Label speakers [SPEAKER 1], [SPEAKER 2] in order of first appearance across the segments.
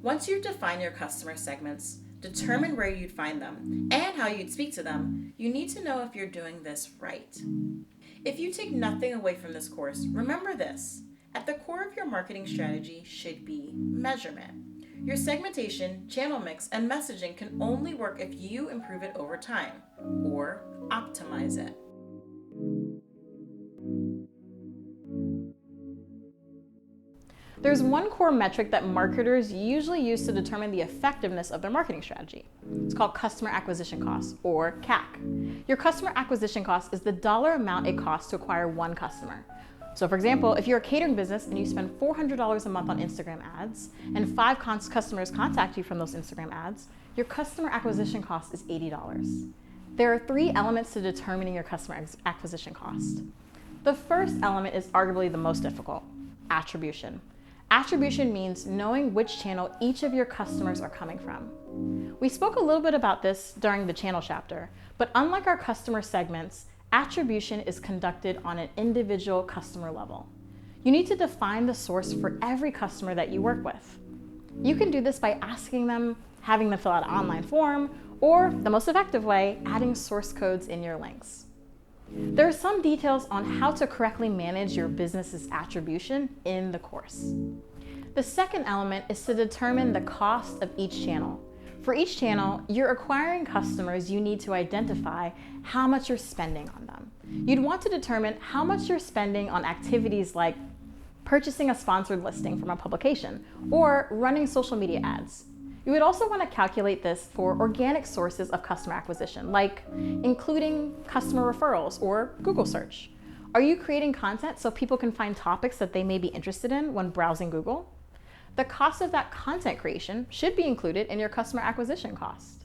[SPEAKER 1] Once you've defined your customer segments, determine where you'd find them, and how you'd speak to them, you need to know if you're doing this right. If you take nothing away from this course, remember this. At the core of your marketing strategy should be measurement. Your segmentation, channel mix, and messaging can only work if you improve it over time, or optimize it.
[SPEAKER 2] There's one core metric that marketers usually use to determine the effectiveness of their marketing strategy. It's called customer acquisition cost, or CAC. Your customer acquisition cost is the dollar amount it costs to acquire one customer. So for example, if you're a catering business and you spend $400 a month on Instagram ads, and 5 customers contact you from those Instagram ads, your customer acquisition cost is $80. There are 3 elements to determining your customer acquisition cost. The first element is arguably the most difficult: attribution. Attribution means knowing which channel each of your customers are coming from. We spoke a little bit about this during the channel chapter, but unlike our customer segments, attribution is conducted on an individual customer level. You need to define the source for every customer that you work with. You can do this by asking them, having them fill out an online form, or the most effective way, adding source codes in your links. There are some details on how to correctly manage your business's attribution in the course. The second element is to determine the cost of each channel. For each channel, you're acquiring customers, you need to identify how much you're spending on them. You'd want to determine how much you're spending on activities like purchasing a sponsored listing from a publication or running social media ads. You would also want to calculate this for organic sources of customer acquisition, like including customer referrals or Google search. Are you creating content so people can find topics that they may be interested in when browsing Google? The cost of that content creation should be included in your customer acquisition cost.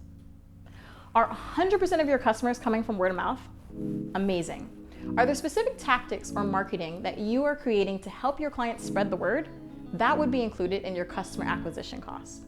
[SPEAKER 2] Are 100% of your customers coming from word of mouth? Amazing. Are there specific tactics or marketing that you are creating to help your clients spread the word? That would be included in your customer acquisition cost.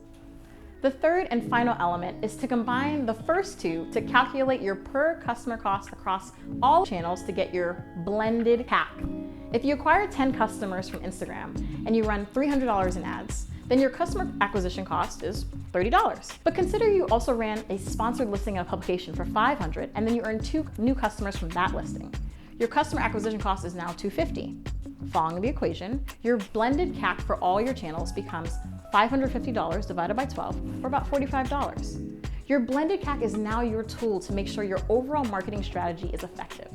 [SPEAKER 2] The third and final element is to combine the first 2 to calculate your per customer cost across all channels to get your blended CAC. If you acquire 10 customers from Instagram and you run $300 in ads, then your customer acquisition cost is $30. But consider you also ran a sponsored listing of a publication for $500 and then you earned 2 new customers from that listing. Your customer acquisition cost is now $250. Following the equation, your blended CAC for all your channels becomes $550 divided by 12, or about $45. Your blended CAC is now your tool to make sure your overall marketing strategy is effective.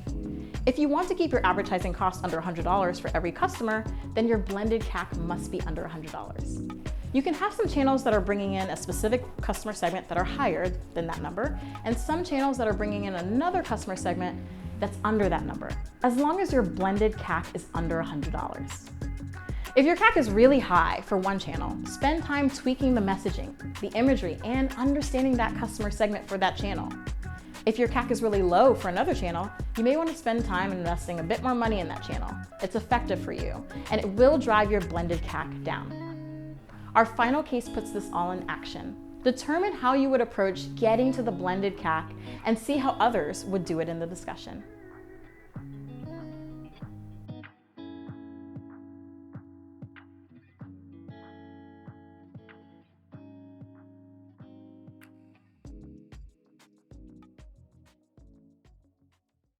[SPEAKER 2] If you want to keep your advertising costs under $100 for every customer, then your blended CAC must be under $100. You can have some channels that are bringing in a specific customer segment that are higher than that number, and some channels that are bringing in another customer segment that's under that number, as long as your blended CAC is under $100. If your CAC is really high for one channel, spend time tweaking the messaging, the imagery, and understanding that customer segment for that channel. If your CAC is really low for another channel, you may want to spend time investing a bit more money in that channel. It's effective for you, and it will drive your blended CAC down. Our final case puts this all in action. Determine how you would approach getting to the blended CAC and see how others would do it in the discussion.